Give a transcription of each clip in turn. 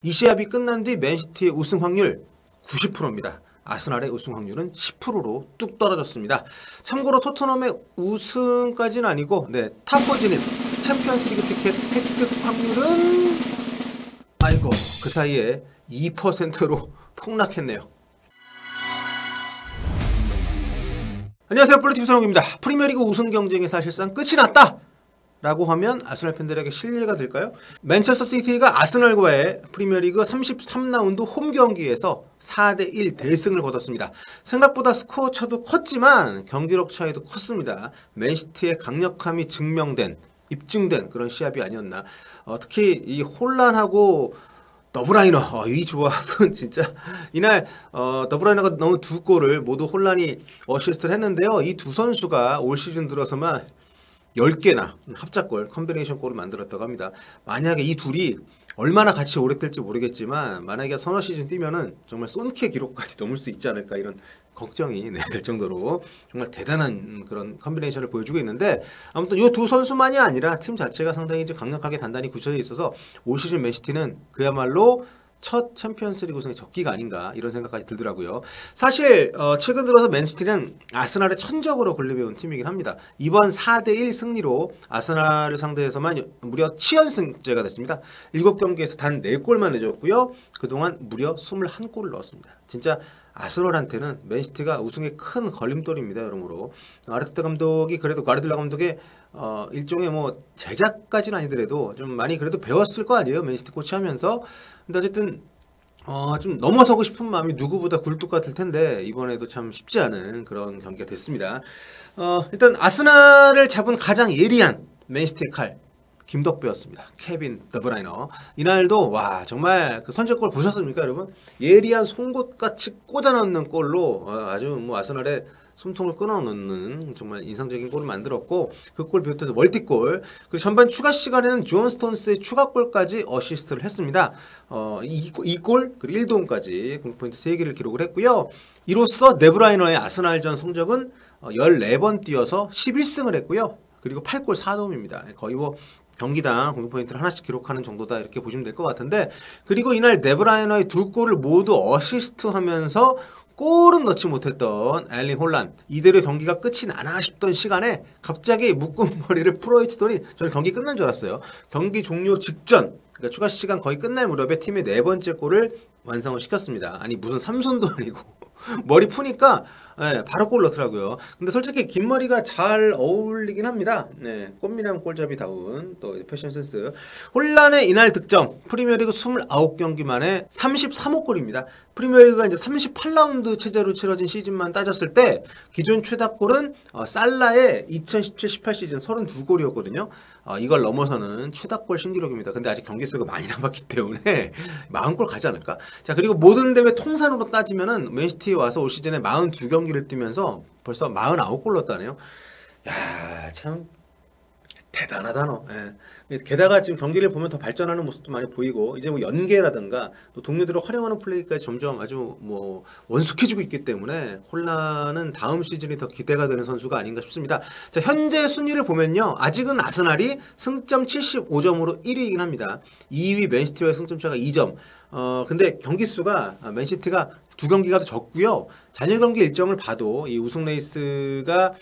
이 시합이 끝난 뒤 맨시티의 우승 확률 90%입니다. 아스날의 우승 확률은 10%로 뚝 떨어졌습니다. 참고로 토트넘의 우승까지는 아니고 탑4 진입 챔피언스리그 티켓 획득 확률은 아이고 그 사이에 2%로 폭락했네요. 안녕하세요, 블루TV 손흥민입니다. 프리미어리그 우승 경쟁이 사실상 끝이 났다! 라고 하면 아스날 팬들에게 실례가 될까요? 맨체스터 시티가 아스날과의 프리미어리그 33라운드 홈 경기에서 4대1 대승을 거뒀습니다. 생각보다 스코어 차도 컸지만 경기력 차이도 컸습니다. 맨시티의 강력함이 입증된 그런 시합이 아니었나. 특히 이 홀란하고 더브라이너, 이 조합은 진짜 이날 더브라이너가 넣은 두 골을 모두 홀란이 어시스트를 했는데요. 이 두 선수가 올 시즌 들어서만 10개나 합작골, 컨비네이션 골을 만들었다고 합니다. 만약에 이 둘이 얼마나 같이 오래 뛸지 모르겠지만 만약에 서너 시즌 뛰면은 정말 손케 기록까지 넘을 수 있지 않을까 이런 걱정이 될 정도로 정말 대단한 그런 컨비네이션을 보여주고 있는데, 아무튼 이 두 선수만이 아니라 팀 자체가 상당히 이제 강력하게 단단히 굳혀져 있어서 올 시즌 맨시티는 그야말로 첫 챔피언스리그 우승의 적기가 아닌가 이런 생각까지 들더라고요. 사실 최근 들어서 맨시티는 아스날의 천적으로 군림해온 팀이긴 합니다. 이번 4대1 승리로 아스날을 상대해서만 무려 7연승째가 됐습니다. 7경기에서 단 4골만 내줬고요. 그동안 무려 21골을 넣었습니다. 진짜 아스널한테는 맨시티가 우승의 큰 걸림돌입니다. 여러모로 아르테타 감독이 그래도 가르디올라 감독의 일종의 뭐 제작까지는 아니더라도 좀 많이 그래도 배웠을 거 아니에요, 맨시티 코치하면서. 근데 어쨌든 좀 넘어서고 싶은 마음이 누구보다 굴뚝 같을 텐데 이번에도 참 쉽지 않은 그런 경기가 됐습니다. 일단 아스날을 잡은 가장 예리한 맨시티의 칼, 김덕배였습니다. 케빈 더브라이너. 이날도 와 정말 그 선제골 보셨습니까, 여러분? 예리한 송곳같이 꽂아 넣는 골로 아주 뭐 아스날의 숨통을 끊어놓는 정말 인상적인 골을 만들었고, 그 골 비롯해서 멀티골, 그리고 전반 추가 시간에는 존 스톤스의 추가골까지 어시스트를 했습니다. 이 골 그리고 1도움까지 공포인트 3개를 기록을 했고요. 이로써 데브라이너의 아스날전 성적은 14번 뛰어서 11승을 했고요. 그리고 8골 4도움입니다. 거의 뭐 경기당 공격포인트를 하나씩 기록하는 정도다 이렇게 보시면 될 것 같은데, 그리고 이날 데브라이너의 두 골을 모두 어시스트하면서 골은 넣지 못했던 엘링 홀란, 이대로 경기가 끝이 나나 싶던 시간에 갑자기 묶은 머리를 풀어헤치더니 저는 경기 끝난 줄 알았어요. 경기 종료 직전, 그러니까 추가 시간 거의 끝날 무렵에 팀의 4번째 골을 완성을 시켰습니다. 아니 무슨 삼손도 아니고 머리 푸니까 바로 골 넣더라고요. 근데 솔직히 긴 머리가 잘 어울리긴 합니다. 꽃미남 골잡이다운 또 패션 센스. 홀란의 이날 득점, 프리미어리그 29경기 만에 33호 골입니다. 프리미어리그가 이제 38라운드 체제로 치러진 시즌만 따졌을 때 기존 최다골은 살라의 2017-18 시즌 32골이었거든요. 이걸 넘어서는 최다골 신기록입니다. 근데 아직 경기 수가 많이 남았기 때문에 40골 가지 않을까? 자, 그리고 모든 대회 통산으로 따지면은 맨시티에 와서 올 시즌에 42경기를 뛰면서 벌써 49골 넣었다네요. 야, 참 대단하다 너. 게다가 지금 경기를 보면 더 발전하는 모습도 많이 보이고, 이제 뭐 연계라든가 또 동료들을 활용하는 플레이까지 점점 아주 뭐 원숙해지고 있기 때문에 홀란은 다음 시즌이 더 기대가 되는 선수가 아닌가 싶습니다. 자, 현재 순위를 보면요, 아직은 아스날이 승점 75점으로 1위이긴 합니다. 2위 맨시티와의 승점차가 2점. 근데 경기 수가 맨시티가 2경기가 더 적고요. 잔여 경기 일정을 봐도 이 우승 레이스가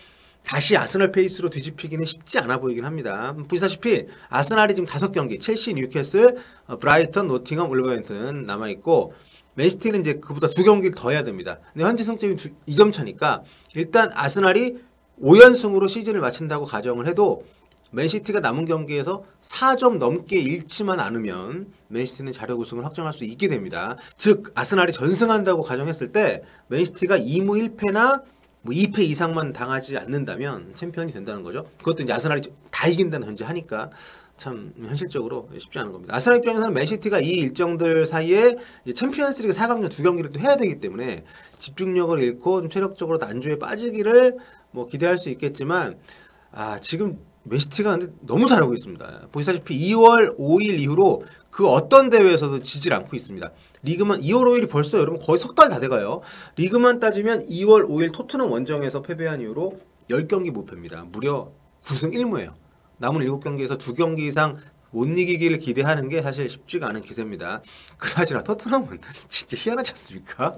다시 아스날 페이스로 뒤집히기는 쉽지 않아 보이긴 합니다. 보시다시피 아스날이 지금 5경기, 첼시, 뉴캐슬, 브라이턴, 노팅엄, 울버햄튼 남아있고, 맨시티는 이제 그보다 2경기를 더 해야 됩니다. 근데 현재 승점이 2점 차니까 일단 아스날이 5연승으로 시즌을 마친다고 가정을 해도 맨시티가 남은 경기에서 4점 넘게 잃지만 않으면 맨시티는 자력 우승을 확정할 수 있게 됩니다. 즉 아스날이 전승한다고 가정했을 때 맨시티가 2무 1패나 뭐 2패 이상만 당하지 않는다면 챔피언이 된다는 거죠. 그것도 이제 아스날이 다 이긴다는 현재 하니까 참 현실적으로 쉽지 않은 겁니다. 아스날 입장에서는 맨시티가 이 일정들 사이에 챔피언스리그 4강전 2경기를 또 해야 되기 때문에 집중력을 잃고 좀 체력적으로 난조에 빠지기를 뭐 기대할 수 있겠지만, 지금 맨시티가 근데 너무 잘하고 있습니다. 보시다시피 2월 5일 이후로 그 어떤 대회에서도 지질 않고 있습니다. 리그만 2월 5일이 벌써 여러분 거의 석 달 다 돼가요. 리그만 따지면 2월 5일 토트넘 원정에서 패배한 이후로 10경기 무패입니다. 무려 9승 1무예요. 남은 7경기에서 2경기 이상 못 이기기를 기대하는 게 사실 쉽지가 않은 기세입니다. 그나저나 토트넘은 진짜 희한하지 않습니까?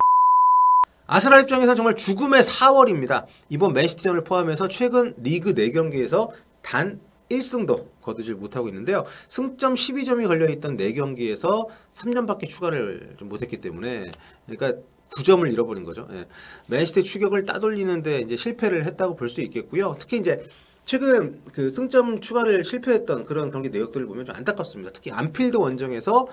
아스날 입장에서는 정말 죽음의 4월입니다. 이번 맨시티전을 포함해서 최근 리그 4경기에서 단 1승도 거두지 못하고 있는데요. 승점 12점이 걸려있던 4경기에서 3점밖에 추가를 좀 못했기 때문에, 그러니까 9점을 잃어버린 거죠. 예. 맨시티 추격을 따돌리는데 이제 실패를 했다고 볼 수 있겠고요. 특히 이제 최근 그 승점 추가를 실패했던 그런 경기 내역들을 보면 좀 안타깝습니다. 특히 안필드 원정에서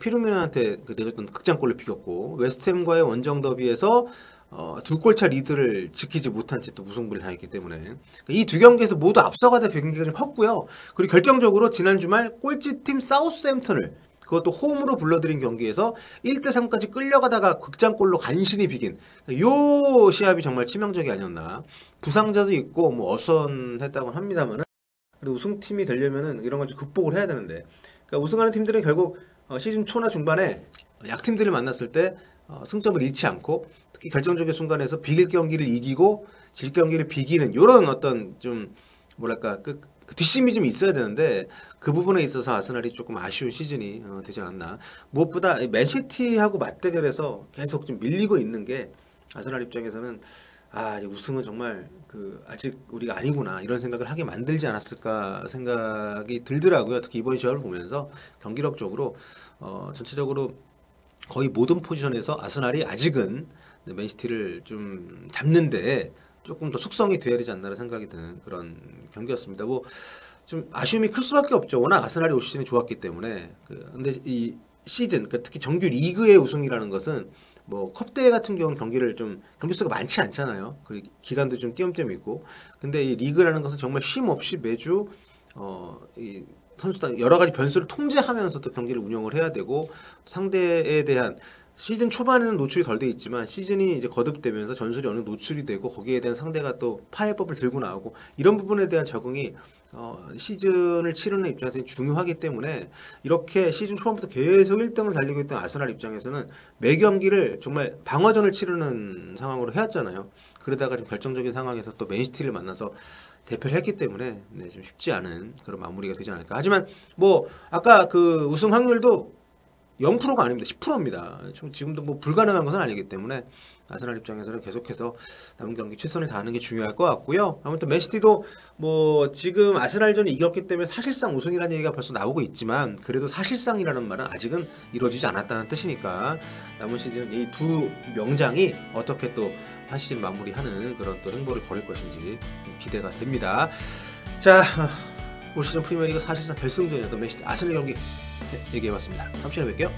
피르미노한테 그 내줬던 극장골을 비겼고, 웨스트햄과의 원정 더비에서 2골차 리드를 지키지 못한 채 또 무승부를 당했기 때문에 이 두 경기에서 모두 앞서가다 비긴 게 좀 컸고요. 그리고 결정적으로 지난 주말 꼴찌팀 사우스햄튼을 그것도 홈으로 불러들인 경기에서 1대3까지 끌려가다가 극장골로 간신히 비긴 요 시합이 정말 치명적이 아니었나. 부상자도 있고 뭐 어선했다고 합니다만은 그래도 우승팀이 되려면은 이런 걸 좀 극복을 해야 되는데, 그러니까 우승하는 팀들은 결국 시즌 초나 중반에 약팀들을 만났을 때 승점을 잃지 않고 특히 결정적인 순간에서 비길 경기를 이기고 질 경기를 비기는 이런 어떤 좀 뭐랄까 그 뒷심이 좀 있어야 되는데 그 부분에 있어서 아스날이 조금 아쉬운 시즌이 되지 않았나. 무엇보다 맨시티하고 맞대결해서 계속 좀 밀리고 있는 게 아스날 입장에서는 이제 우승은 정말 아직 우리가 아니구나 이런 생각을 하게 만들지 않았을까 생각이 들더라고요. 특히 이번 시합을 보면서 경기력적으로 전체적으로 거의 모든 포지션에서 아스날이 아직은 맨시티를 좀 잡는데 조금 더 숙성이 돼야 되지 않나라는 생각이 드는 그런 경기였습니다. 뭐 좀 아쉬움이 클 수밖에 없죠. 워낙 아스날이 올 시즌이 좋았기 때문에. 근데 이 시즌, 그러니까 특히 정규 리그의 우승이라는 것은 뭐 컵대회 같은 경우는 경기 수가 많지 않잖아요. 그리고 기간도 좀 띄엄띄엄 있고. 근데 이 리그라는 것은 정말 쉼 없이 매주 이 선수단 여러 가지 변수를 통제하면서 또 경기를 운영을 해야 되고, 상대에 대한 시즌 초반에는 노출이 덜 돼 있지만 시즌이 이제 거듭되면서 전술이 어느 노출이 되고 거기에 대한 상대가 또 파해법을 들고 나오고 이런 부분에 대한 적응이 시즌을 치르는 입장에서 중요하기 때문에 이렇게 시즌 초반부터 계속 1등을 달리고 있던 아스날 입장에서는 매 경기를 정말 방어전을 치르는 상황으로 해왔잖아요. 그러다가 좀 결정적인 상황에서 또 맨시티를 만나서 대패를 했기 때문에 좀 쉽지 않은 그런 마무리가 되지 않을까. 하지만 뭐 아까 그 우승 확률도 0%가 아닙니다. 10%입니다. 지금도 뭐 불가능한 것은 아니기 때문에 아스날 입장에서는 계속해서 남은 경기 최선을 다하는 게 중요할 것 같고요. 아무튼 맨시티도 뭐 지금 아스날전이 이겼기 때문에 사실상 우승이라는 얘기가 벌써 나오고 있지만 그래도 사실상이라는 말은 아직은 이루어지지 않았다는 뜻이니까 남은 시즌 이 두 명장이 어떻게 또 한 시즌 마무리하는 그런 또 행보를 걸을 것인지 기대가 됩니다. 자, 올 시즌 프리미어리그 사실상 결승전이었던 맨시티 아스날 경기 얘기해봤습니다. 다음 시간에 뵐게요.